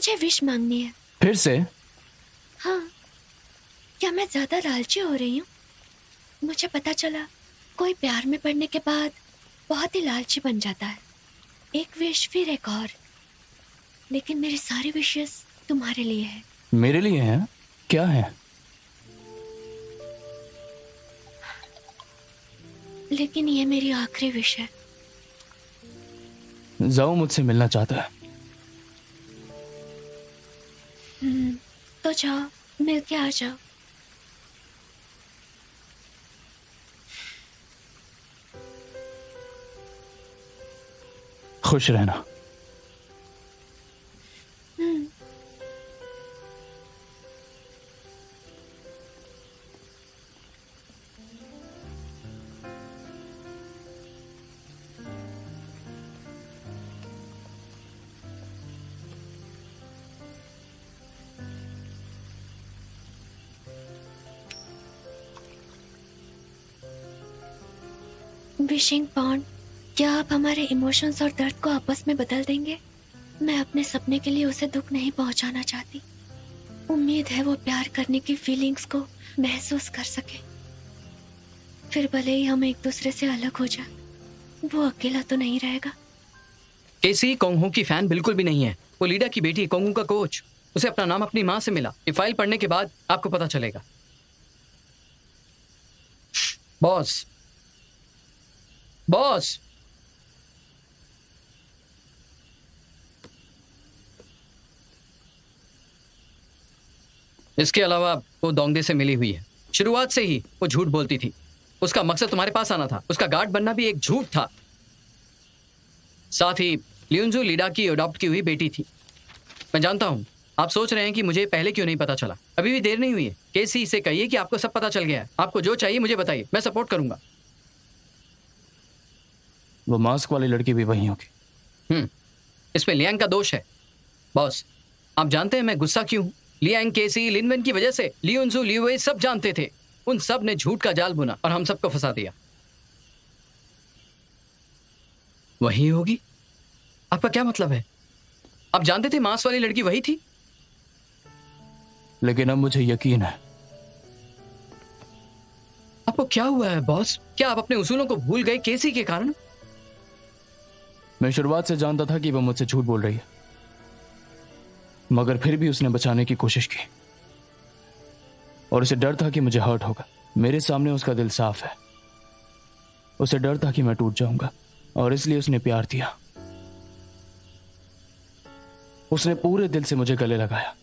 मुझे विश मांगनी है। फिर से? हाँ। क्या मैं ज्यादा लालची हो रही हूँ? मुझे पता चला कोई प्यार में पड़ने के बाद बहुत ही लालची बन जाता है। एक विश फिर एक और, लेकिन मेरी सारी विशेस तुम्हारे लिए है। मेरे लिए है? क्या है? लेकिन ये मेरी आखिरी विश है। जाओ मुझसे मिलना चाहता है। तो जाओ, मिलके आ जाओ। खुश रहना। हम्म। विशिंग बॉन्ड, क्या आप हमारे इमोशंस और दर्द को आपस में बदल देंगे? मैं अपने सपने के लिए उसे दुख नहीं पहुंचाना चाहती। उम्मीद है वो प्यार करने की फीलिंग्स को महसूस कर सके। फिर भले ही हम एक दूसरे से अलग हो जाए, वो अकेला तो नहीं रहेगा। केसी कोंगहू की फैन बिल्कुल भी नहीं है। वो लीडा की बेटी है, कोंगहू का कोच। उसे अपना नाम अपनी माँ से मिला। ये फाइल पढ़ने के बाद आपको पता चलेगा। Boss, boss. इसके अलावा वो दोंगदे से मिली हुई है। शुरुआत से ही वो झूठ बोलती थी। उसका मकसद तुम्हारे पास आना था। उसका गार्ड बनना भी एक झूठ था। साथ ही लियुनजू लीडा की अडॉप्ट की हुई बेटी थी। मैं जानता हूं आप सोच रहे हैं कि मुझे पहले क्यों नहीं पता चला। अभी भी देर नहीं हुई है। केसी इसे कहिए कि आपको सब पता चल गया है। आपको जो चाहिए मुझे बताइए, मैं सपोर्ट करूंगा। वो मास्क वाली लड़की भी वही होगी। इसमें लियांग का दोष है। बॉस, आप जानते हैं मैं गुस्सा क्यों हूं? लियांग, केसी, लिनवेन की वजह से लियुनजू, लियुए सब जानते थे। उन सब ने झूठ का जाल बुना और हम सबको फंसा दिया। वही होगी? आपका क्या मतलब है? आप जानते थे मांस वाली लड़की वही थी? लेकिन अब मुझे यकीन है। आपको क्या हुआ है बॉस? क्या आप अपने उसूलों को भूल गए केसी के कारण? मैं शुरुआत से जानता था कि वह मुझसे झूठ बोल रही है, मगर फिर भी उसने बचाने की कोशिश की। और उसे डर था कि मुझे हर्ट होगा। मेरे सामने उसका दिल साफ है। उसे डर था कि मैं टूट जाऊंगा, और इसलिए उसने प्यार दिया। उसने पूरे दिल से मुझे गले लगाया।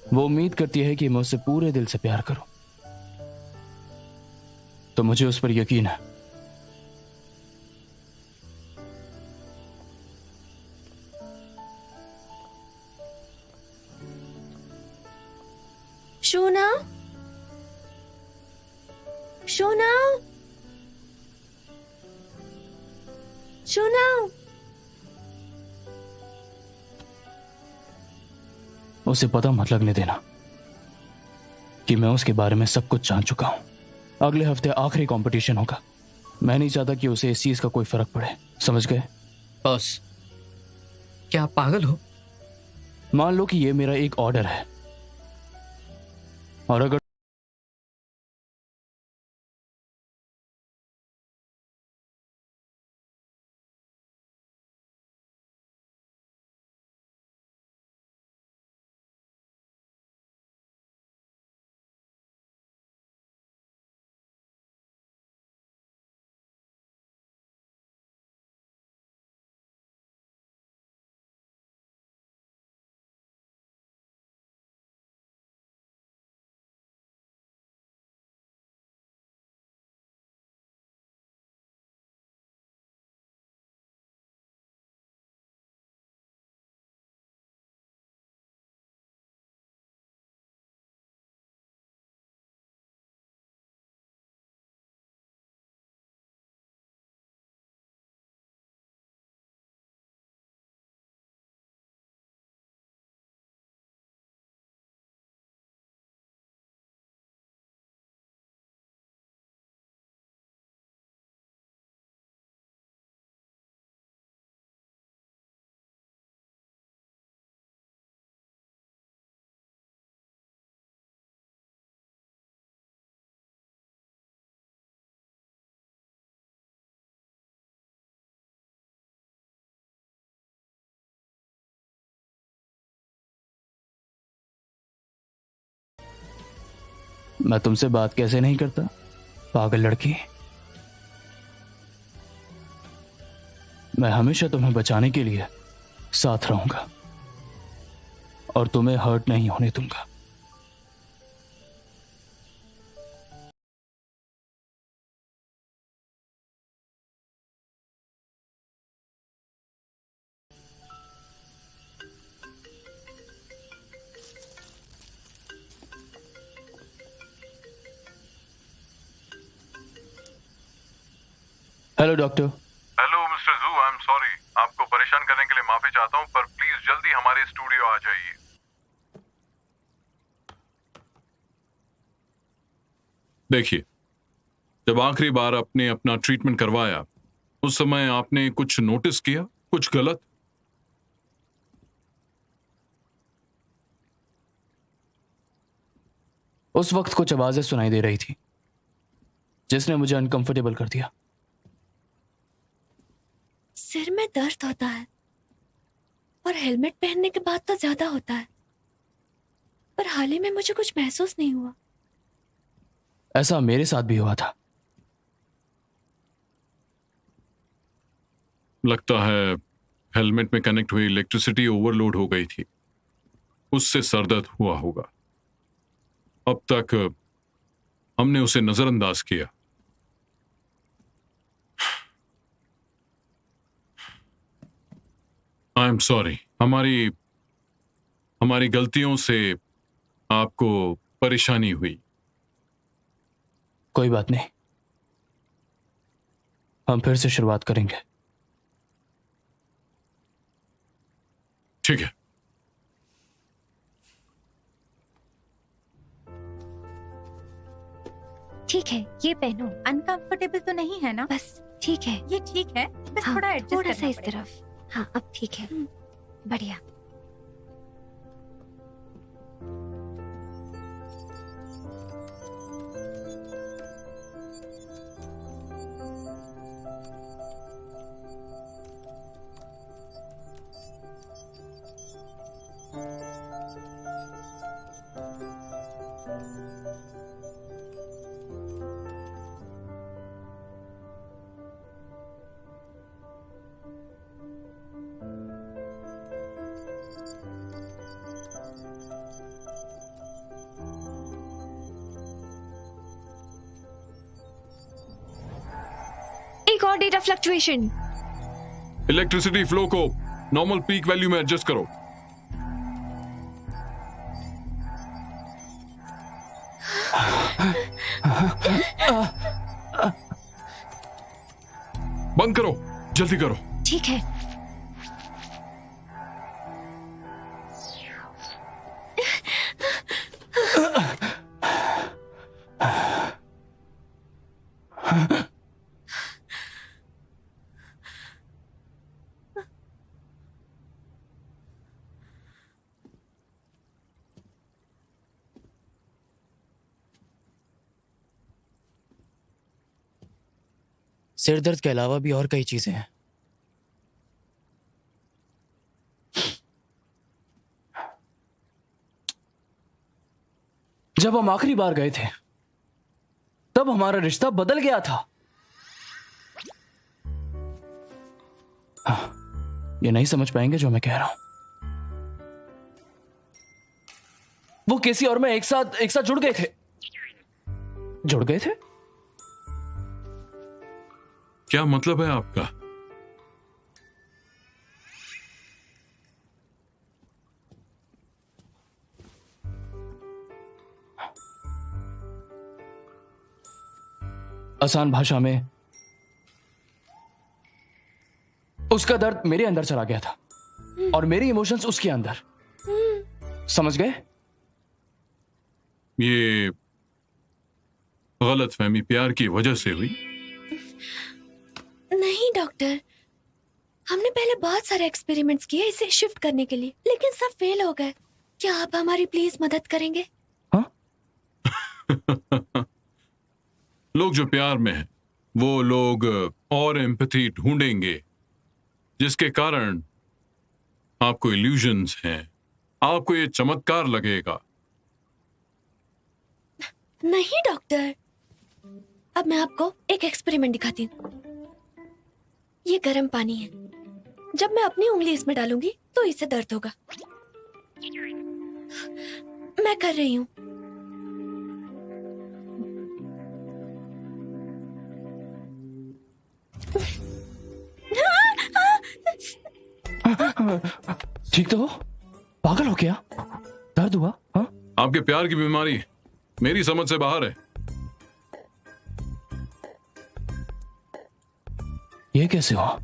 वो उम्मीद करती है कि मैं उससे पूरे दिल से प्यार करूं, तो मुझे उस पर यकीन है। शोना, शोना, शोना। उसे पता मत लगने देना कि मैं उसके बारे में सब कुछ जान चुका हूं। अगले हफ्ते आखिरी कंपटीशन होगा। मैं नहीं चाहता कि उसे इस चीज का कोई फर्क पड़े। समझ गए? बॉस, क्या आप पागल हो? मान लो कि यह मेरा एक ऑर्डर है, और अगर मैं तुमसे बात कैसे नहीं करता, पागल लड़की। मैं हमेशा तुम्हें बचाने के लिए साथ रहूंगा और तुम्हें हर्ट नहीं होने दूंगा। Hello doctor. हेलो मिस्टर जू, आई एम सॉरी, आपको परेशान करने के लिए माफी चाहता हूँ, पर प्लीज जल्दी हमारे स्टूडियो आ जाइए। देखिए, जब आखिरी बार आपने अपना ट्रीटमेंट करवाया उस समय आपने कुछ नोटिस किया, कुछ गलत? उस वक्त कुछ आवाजें सुनाई दे रही थी जिसने मुझे अनकंफर्टेबल कर दिया। सिर में दर्द होता है और हेलमेट पहनने के बाद तो ज्यादा होता है, पर हाल ही में मुझे कुछ महसूस नहीं हुआ। ऐसा मेरे साथ भी हुआ था। लगता है हेलमेट में कनेक्ट हुई इलेक्ट्रिसिटी ओवरलोड हो गई थी, उससे सर दर्द हुआ होगा। अब तक हमने उसे नजरअंदाज किया। आई एम सॉरी, हमारी गलतियों से आपको परेशानी हुई। कोई बात नहीं, हम फिर से शुरुआत करेंगे। ठीक है। ठीक है, ये पहनो। अनकंफर्टेबल तो नहीं है ना? बस ठीक है। ये ठीक है, बस हाँ, थोड़ा एडजस्ट थोड़ा सा करना इस पड़ेगा। तरफ। हाँ, अब ठीक है। बढ़िया। एक और डेटा फ्लक्चुएशन। इलेक्ट्रिसिटी फ्लो को नॉर्मल पीक वैल्यू में एडजस्ट करो। बंद करो, जल्दी करो। ठीक है। सिर दर्द के अलावा भी और कई चीजें हैं। जब हम आखिरी बार गए थे तब हमारा रिश्ता बदल गया था। हाँ, ये नहीं समझ पाएंगे जो मैं कह रहा हूं। वो केसी और मैं एक साथ जुड़ गए थे। जुड़ गए थे? क्या मतलब है आपका? आसान भाषा में उसका दर्द मेरे अंदर चला गया था और मेरे इमोशंस उसके अंदर। समझ गए? ये गलतफहमी प्यार की वजह से हुई? नहीं डॉक्टर, हमने पहले बहुत सारे एक्सपेरिमेंट्स किए इसे शिफ्ट करने के लिए, लेकिन सब फेल हो गए। क्या आप हमारी प्लीज मदद करेंगे? हाँ? लोग जो प्यार में हैं वो लोग और एम्पैथी ढूंढेंगे, जिसके कारण आपको इल्यूजन्स हैं। आपको ये चमत्कार लगेगा। नहीं डॉक्टर, अब मैं आपको एक एक्सपेरिमेंट दिखाती हूँ। ये गर्म पानी है, जब मैं अपनी उंगली इसमें डालूंगी तो इससे दर्द होगा। मैं कर रही हूँ। ठीक तो हो? पागल हो क्या? दर्द हुआ? हाँ? आपके प्यार की बीमारी मेरी समझ से बाहर है। ये कैसे हुआ?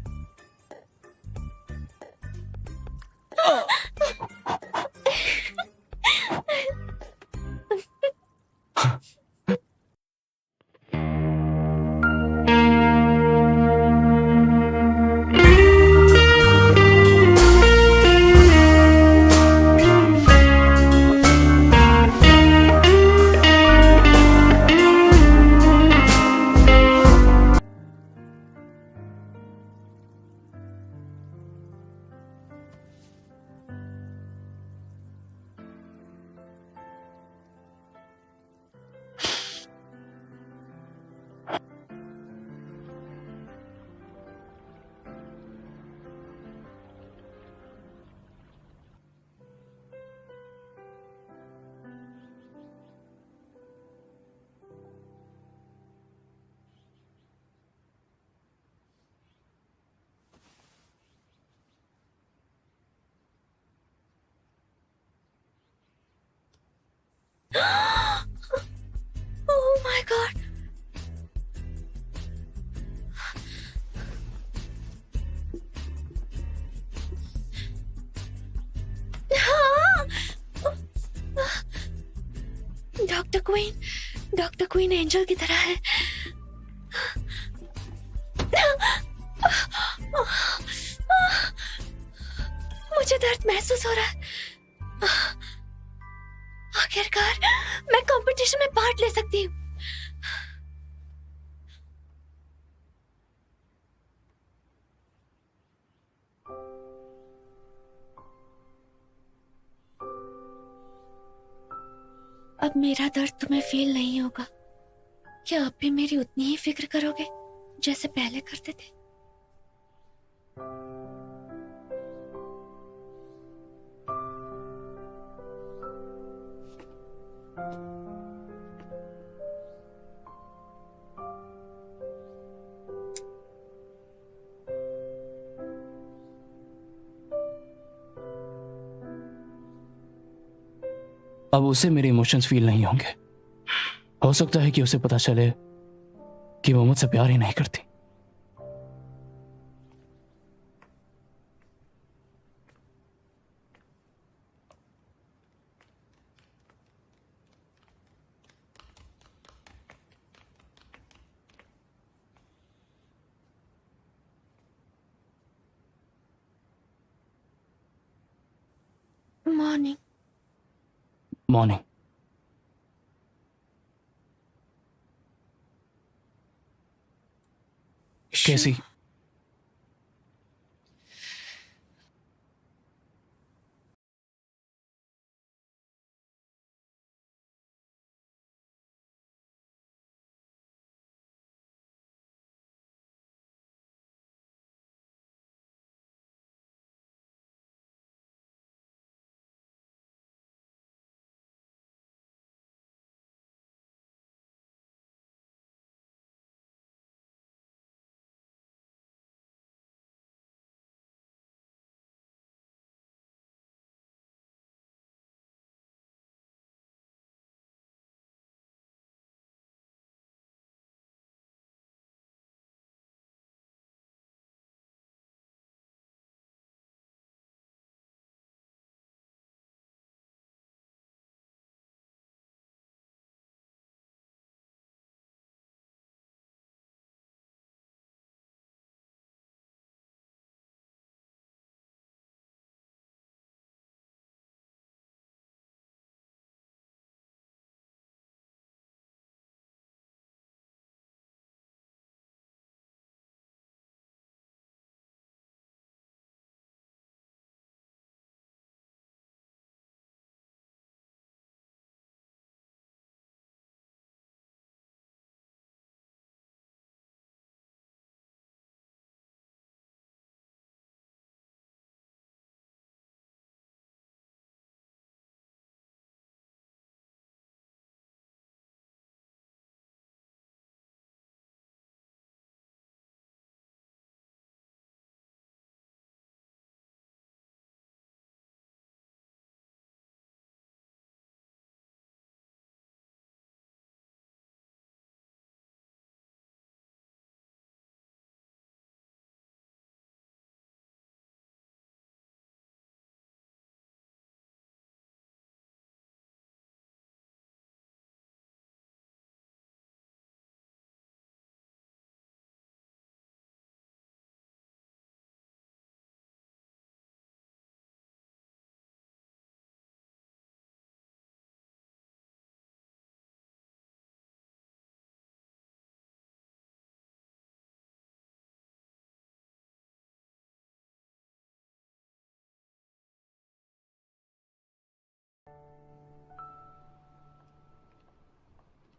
Oh my God. Doctor queen angel की तरह है। मुझे दर्द महसूस हो रहा है। आखिरकार मैं कंपटीशन में पार्ट ले सकती हूँ। अब मेरा दर्द तुम्हें फील नहीं होगा। क्या आप भी मेरी उतनी ही फिक्र करोगे जैसे पहले करते थे? अब उसे मेरे इमोशंस फील नहीं होंगे। हो सकता है कि उसे पता चले कि वो मुझसे प्यार ही नहीं करती। मॉर्निंग। मॉर्निंग। कैसी?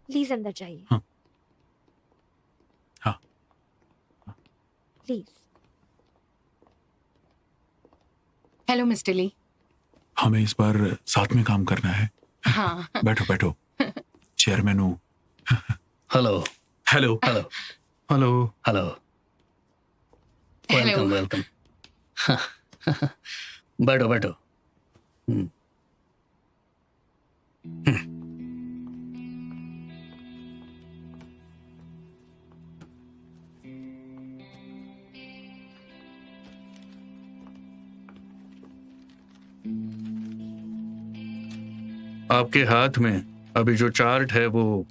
प्लीज अंदर जाइए। हाँ। हाँ। प्लीज। हेलो मिस्टर ली। हमें इस बार साथ में काम करना है। हाँ। बैठो बैठो। चेयरमैन हूँ। Hello hello hello hello. Hello hello. Welcome बैठो बैठो। आपके हाथ में अभी जो चार्ट है वो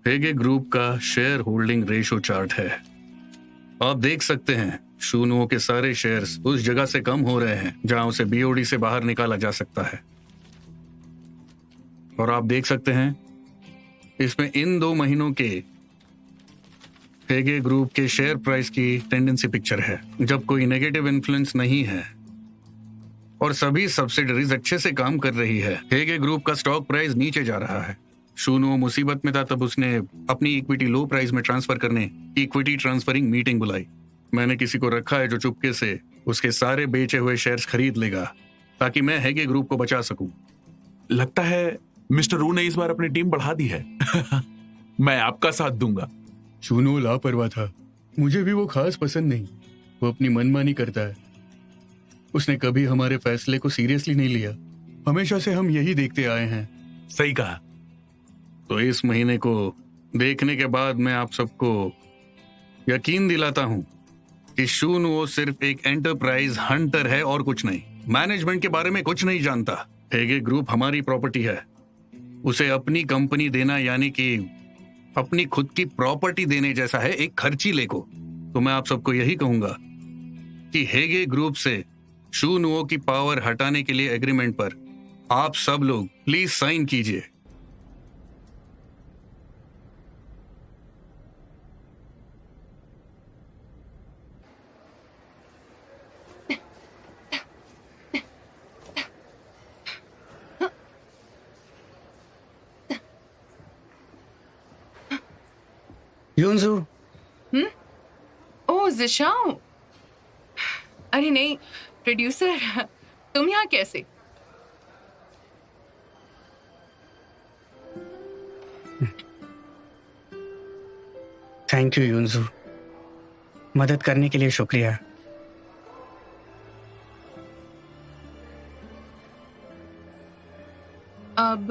हेगे ग्रुप का शेयर होल्डिंग रेशो चार्ट है। आप देख सकते हैं शूनुओं के सारे शेयर्स उस जगह से कम हो रहे हैं जहां उसे बीओडी से बाहर निकाला जा सकता है। और आप देख सकते हैं इसमें इन 2 महीनों के हेगे ग्रुप के शेयर प्राइस की टेंडेंसी पिक्चर है, जब कोई नेगेटिव इन्फ्लुएंस नहीं है और सभी सब्सिडरीज अच्छे से काम कर रही है। हेगे ग्रुप का स्टॉक प्राइस नीचे जा रहा है। शूनुओ मुसीबत में था तब उसने अपनी इक्विटी लो प्राइस में ट्रांसफर करने इक्विटी ट्रांसफरिंग मीटिंग बुलाई। मैंने किसी को रखा है जो चुपके से उसके सारे बेचे हुए शेयर्स खरीद लेगा ताकि मैं हेगे ग्रुप को बचा सकूं। लगता है मिस्टर रू ने इस बार अपनी टीम बढ़ा दी है। मैं आपका साथ दूंगा। शूनुओ लापरवाह था, मुझे भी वो खास पसंद नहीं। वो अपनी मनमानी करता है। उसने कभी हमारे फैसले को सीरियसली नहीं लिया। हमेशा से हम यही देखते आए हैं। सही कहा। तो इस महीने को देखने के बाद मैं आप सबको यकीन दिलाता हूं कि शूनुओ सिर्फ एक एंटरप्राइज हंटर है और कुछ नहीं। मैनेजमेंट के बारे में कुछ नहीं जानता। हेगे ग्रुप हमारी प्रॉपर्टी है। उसे अपनी कंपनी देना यानी कि अपनी खुद की प्रॉपर्टी देने जैसा है, एक खर्चीले को। तो मैं आप सबको यही कहूंगा कि हेगे ग्रुप से शूनुओ की पावर हटाने के लिए एग्रीमेंट पर आप सब लोग प्लीज साइन कीजिए। यूनजू। ओह जिशाओ। अरे नहीं प्रोड्यूसर, तुम यहाँ कैसे? थैंक यू यूनजू, मदद करने के लिए शुक्रिया। अब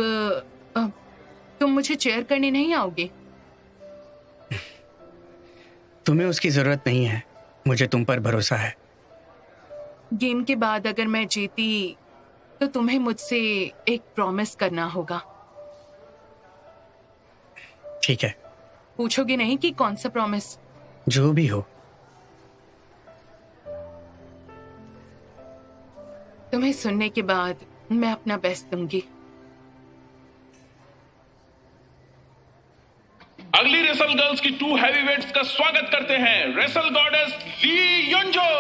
तुम मुझे चेयर करने नहीं आओगे? तुम्हें उसकी जरूरत नहीं है, मुझे तुम पर भरोसा है। गेम के बाद अगर मैं जीती तो तुम्हें मुझसे एक प्रॉमिस करना होगा। ठीक है। पूछोगे नहीं कि कौन सा प्रॉमिस? जो भी हो। तुम्हें सुनने के बाद मैं अपना बेस्ट दूंगी। अगली रेसल गर्ल्स की 2 हैवीवेट्स का स्वागत करते हैं रेसल गॉडेस ली योंजो।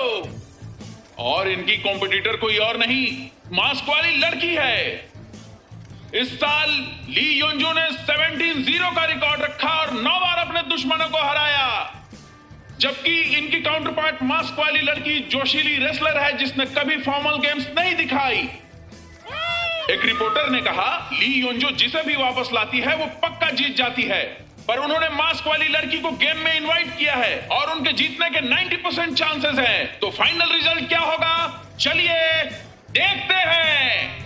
और इनकी कॉम्पिटिटर कोई और नहीं, मास्क वाली लड़की है। इस साल ली योंजो ने 17-0 का रिकॉर्ड रखा और 9 बार अपने दुश्मनों को हराया, जबकि इनकी काउंटरपार्ट मास्क वाली लड़की जोशीली रेसलर है जिसने कभी फॉर्मल गेम्स नहीं दिखाई। एक रिपोर्टर ने कहा ली योंजो जिसे भी वापस लाती है वो पक्का जीत जाती है, पर उन्होंने मास्क वाली लड़की को गेम में इनवाइट किया है और उनके जीतने के 90% चांसेस हैं। तो फाइनल रिजल्ट क्या होगा, चलिए देखते हैं।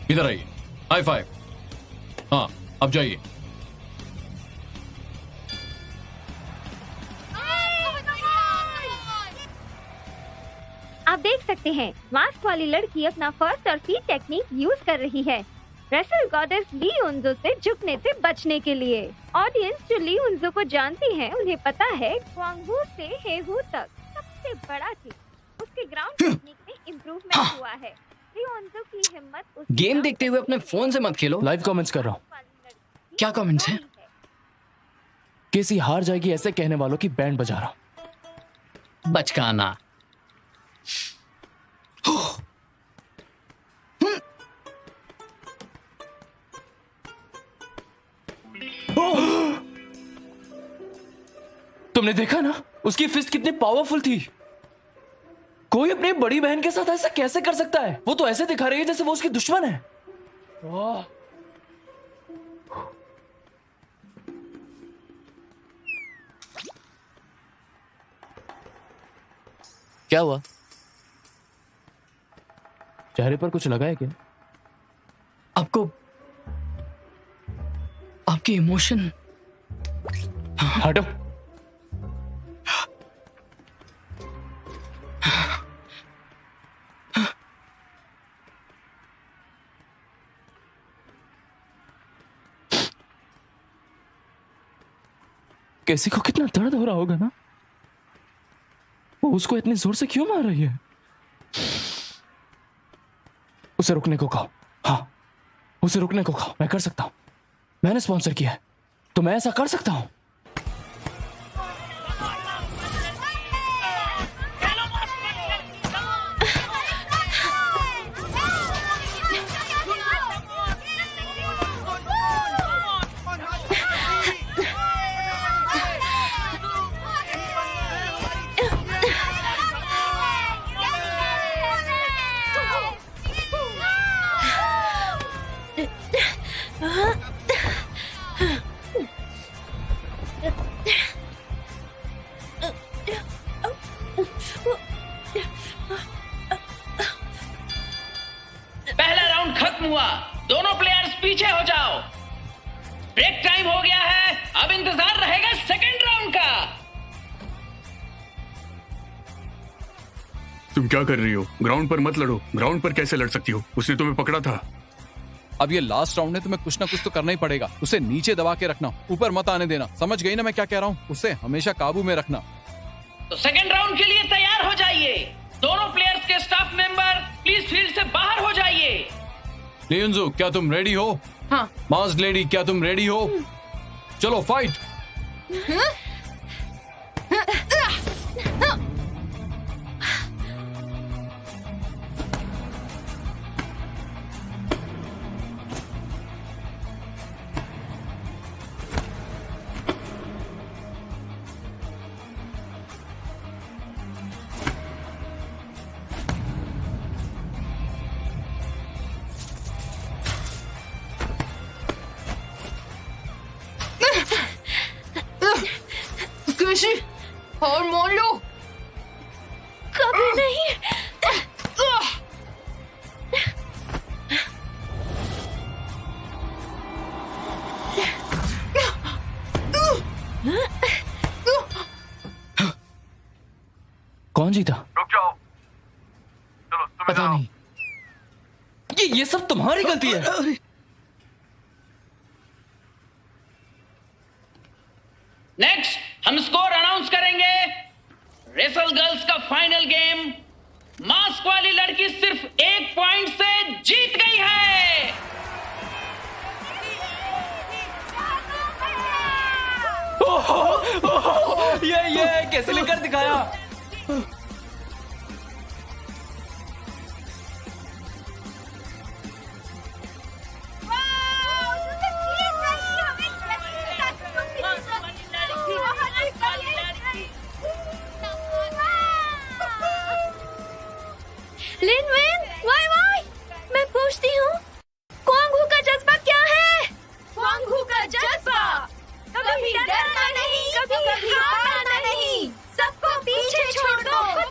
इधर आइए, हाई फाइव। हाँ अब जाइए। आप देख सकते हैं मास्क वाली लड़की अपना फर्स्ट और फीट टेक्निक यूज कर रही है। रेसल गॉडेस ली उन्जो से झुकने से बचने के लिए। ऑडियंस जो ली उन्जो को जानती है उन्हें पता है ग्वांगहू से हेहू तक सबसे बड़ा थी। उसके ग्राउंड टेक्निक में इम्प्रूवमेंट हुआ है। ली उन्जो की हिम्मत। गेम देखते हुए अपने फोन से मत खेलो। लाइव कमेंट्स कर रहा हूँ। क्या कमेंट्स हैं? केसी हार जाएगी ऐसे कहने वालों की बैंड बजा रहा हूं। बचकाना। तुमने देखा ना उसकी फिस्ट कितनी पावरफुल थी। कोई अपनी बड़ी बहन के साथ ऐसा कैसे कर सकता है? वो तो ऐसे दिखा रही है जैसे वो उसकी दुश्मन है। क्या हुआ? चेहरे पर कुछ लगा है क्या? आपको आपके इमोशन। हटो। कैसी को कितना दर्द हो रहा होगा ना। वो उसको इतनी जोर से क्यों मार रही है? उसे रुकने को कहो। हाँ, उसे रुकने को कहो। मैं कर सकता हूं। मैंने स्पॉन्सर किया है तो मैं ऐसा कर सकता हूं। पहला राउंड खत्म हुआ। दोनों प्लेयर्स पीछे हो जाओ। ब्रेक टाइम हो गया है। अब इंतजार रहेगा सेकंड राउंड का। तुम क्या कर रही हो? ग्राउंड पर मत लड़ो। ग्राउंड पर कैसे लड़ सकती हो? उसने तुम्हें पकड़ा था। अब ये लास्ट राउंड है, तुम्हें कुछ ना कुछ तो करना ही पड़ेगा। उसे नीचे दबा के रखना, ऊपर मत आने देना। समझ गई ना मैं क्या कह रहा हूँ? उसे हमेशा काबू में रखना। तो सेकंड राउंड के लिए तैयार हो जाइए। दोनों प्लेयर्स के स्टाफ मेंबर प्लीज फील्ड से बाहर हो जाइए। लियोन्जो, क्या तुम रेडी हो? हाँ। मास्क लेडी, क्या तुम रेडी हो? चलो फाइट। कृषि और मोड़ लो। कभी नहीं। कौन जीता? रुक जाओ। चलो पता नहीं। ये सब तुम्हारी गलती है। नेक्स्ट हम स्कोर अनाउंस करेंगे। रेसल गर्ल्स का फाइनल गेम मास्क वाली लड़की सिर्फ 1 पॉइंट से जीत गई है। ये कैसे लेकर दिखाया? लिनविन, वाई मैं पूछती हूँ, ग्वांगहू का जज्बा क्या है? ग्वांगहू का जज्बा कभी डरना नहीं, कभी हारना नहीं, सबको पीछे छोड़ दो।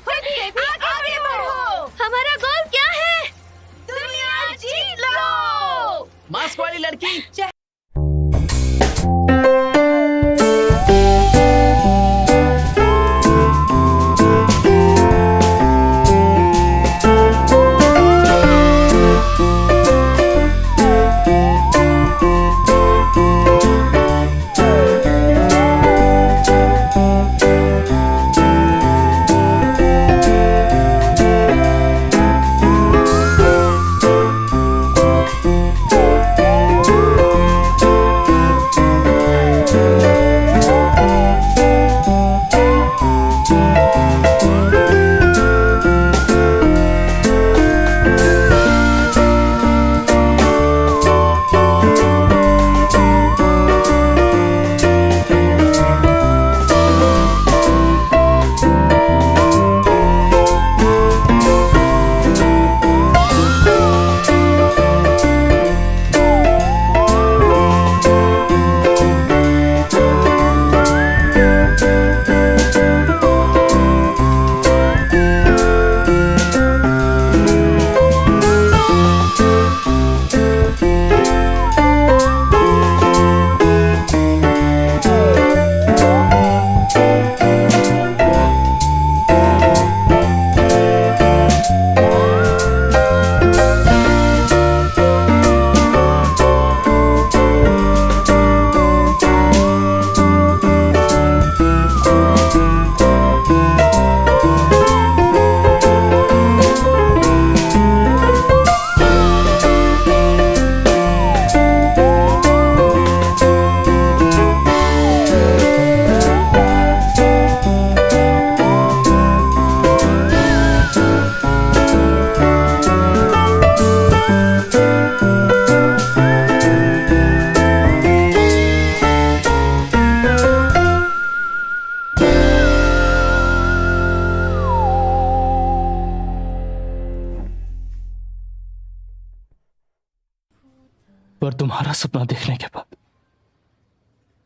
पर तुम्हारा सपना देखने के बाद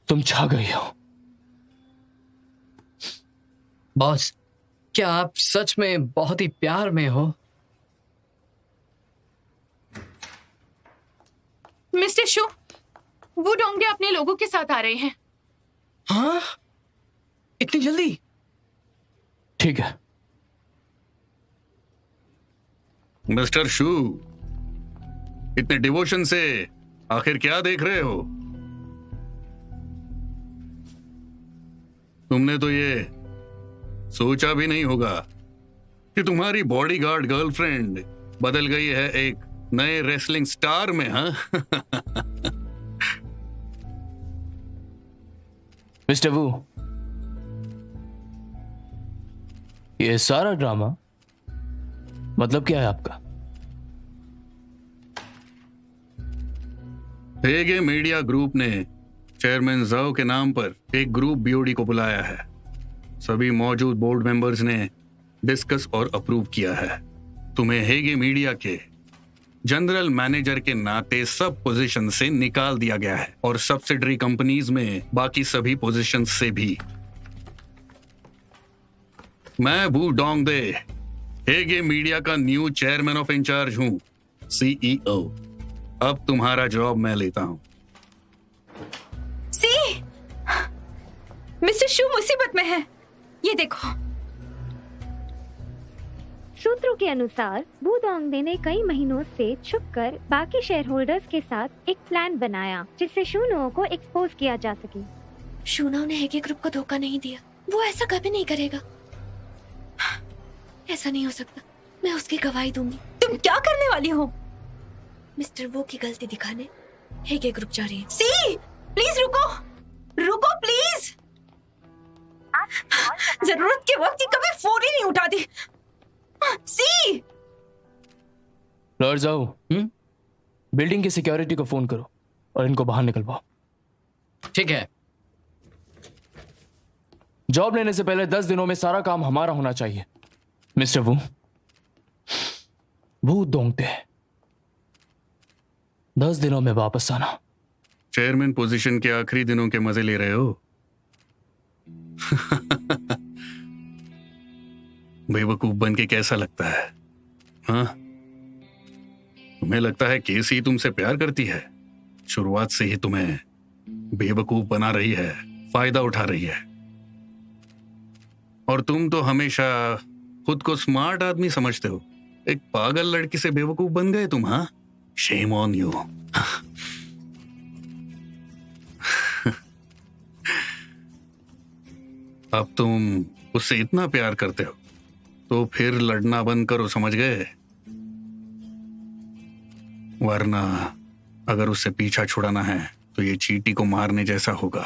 तुम छा गई हो। बॉस, क्या आप सच में बहुत ही प्यार में हो? मिस्टर शू, वो डोंगे अपने लोगों के साथ आ रहे हैं। हाँ? इतनी जल्दी? ठीक है। मिस्टर शू, इतने डिवोशन से आखिर क्या देख रहे हो? तुमने तो ये सोचा भी नहीं होगा कि तुम्हारी बॉडीगार्ड गर्लफ्रेंड बदल गई है एक नए रेसलिंग स्टार में, हाँ? मिस्टर वू, ये सारा ड्रामा मतलब क्या है आपका? हेगे मीडिया ग्रुप ने चेयरमैन जाओ के नाम पर एक ग्रुप बीओडी को बुलाया है। सभी मौजूद बोर्ड मेंबर्स ने डिस्कस और अप्रूव किया है। तुम्हें हेगे मीडिया के जनरल मैनेजर के नाते सब पोजीशन से निकाल दिया गया है और सब्सिडरी कंपनीज में बाकी सभी पोजीशन से भी। मैं वू डोंगदे हेगे मीडिया का न्यू चेयरमैन ऑफ इंचार्ज हूं, सीईओ। अब तुम्हारा जॉब मैं लेता हूं। सी, मिस्टर शू मुसीबत में है, ये देखो। सूत्रों के अनुसार वू डोंगदे ने कई महीनों से छुपकर बाकी शेयर होल्डर्स के साथ एक प्लान बनाया जिससे शूनो को एक्सपोज किया जा सके। शूनो ने हेगे ग्रुप को धोखा नहीं दिया, वो ऐसा कभी नहीं करेगा। ऐसा नहीं हो सकता, मैं उसकी गवाही दूंगी। तुम क्या करने वाली हो? मिस्टर वो की गलती दिखाने हेगे ग्रुप जा रही है। सी, प्लीज रुको, रुको प्लीज। जरूरत के वक्त ये कभी फोन ही नहीं उठाती। सी, लॉर्ड जाओ, बिल्डिंग की सिक्योरिटी को फोन करो और इनको बाहर निकलवाओ। ठीक है। जॉब लेने से पहले 10 दिनों में सारा काम हमारा होना चाहिए। मिस्टर वू डोंगदे, 10 दिनों में वापस आना। चेयरमैन पोजीशन के आखिरी दिनों के मजे ले रहे हो? बेवकूफ बन के कैसा लगता है, हाँ? तुम्हें लगता है केसी तुमसे प्यार करती है? शुरुआत से ही तुम्हें बेवकूफ बना रही है, फायदा उठा रही है। और तुम तो हमेशा खुद को स्मार्ट आदमी समझते हो। एक पागल लड़की से बेवकूफ बन गए तुम, हाँ? Shame on you. अब तुम उससे इतना प्यार करते हो तो फिर लड़ना बंद करो, समझ गए? वरना अगर उससे पीछा छुड़ाना है तो ये चींटी को मारने जैसा होगा।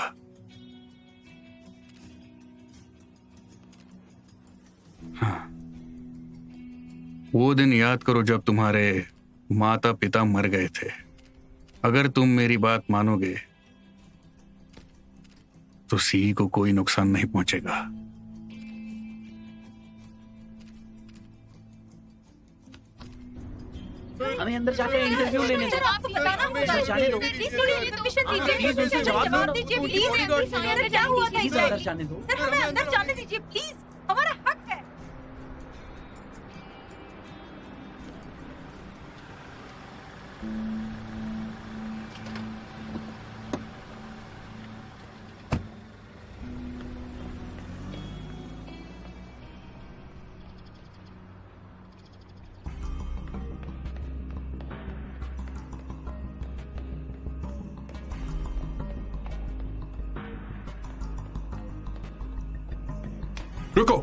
हाँ, वो दिन याद करो जब तुम्हारे माता पिता मर गए थे। अगर तुम मेरी बात मानोगे तो सी को कोई नुकसान नहीं पहुंचेगा। हमें अंदर जाकर इंटरव्यू लेने दो। जाने दो। प्लीज उनसे जवाब दीजिए। प्लीज अंदर जाने दो। सर हमें अंदर जाने दीजिए प्लीज, हमारा हक है। रुको।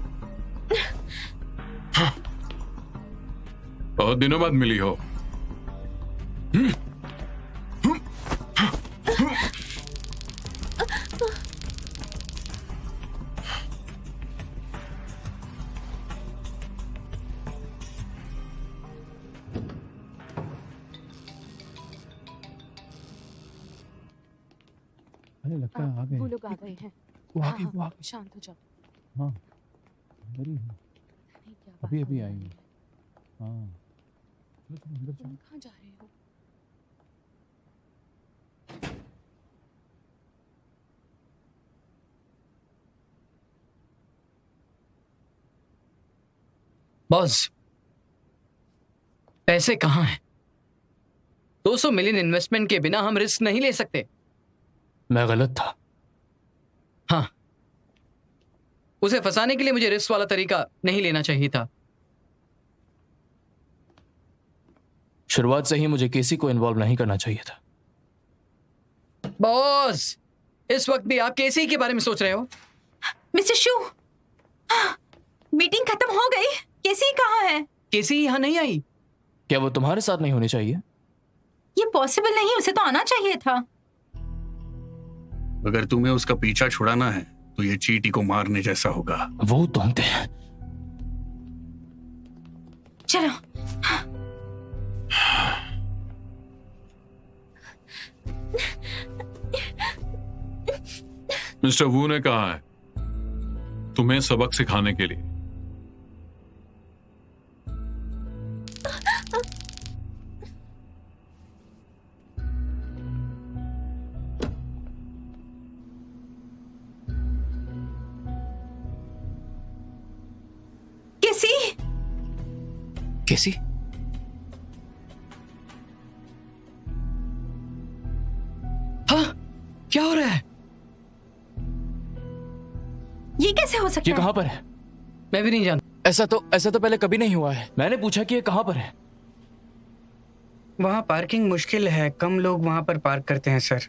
हाँ। बहुत दिनों बाद मिली हो। अरे लगता है आ गए। वो लोग आ गए हैं। वो आ गए, वो आ गए। शांत हो जाओ। हाँ, अभी अभी आई है। हाँ, चलो तुम अंदर जाओ। कहाँ जा रहे हो? बॉस, पैसे कहाँ हैं? 200 मिलियन इन्वेस्टमेंट के बिना हम रिस्क नहीं ले सकते। मैं गलत था। हाँ, उसे फंसाने के लिए मुझे रिस्क वाला तरीका नहीं लेना चाहिए था। शुरुआत से ही मुझे किसी को इन्वॉल्व नहीं करना चाहिए था। बॉस, इस वक्त भी आप केसी के बारे में सोच रहे हो? मिस्टर शू, मीटिंग खत्म हो गई। केसी कहाँ है? केसी यहाँ नहीं आई। क्या वो तुम्हारे साथ नहीं होनी चाहिए? ये पॉसिबल नहीं, उसे तो आना चाहिए था। अगर तुम्हें उसका पीछा छुड़ाना है तो ये चींटी को मारने जैसा होगा। वो ढूंढते हैं। चलो। मिस्टर वू ने कहा है तुम्हें सबक सिखाने के लिए। केसी? केसी? हाँ, क्या हो रहा है? ये कैसे हो सकता ये कहां पर है? मैं भी नहीं जानता। ऐसा तो पहले कभी नहीं हुआ है। मैंने पूछा कि ये कहां पर है। वहाँ पार्किंग मुश्किल है, कम लोग वहाँ पर पार्क करते हैं सर।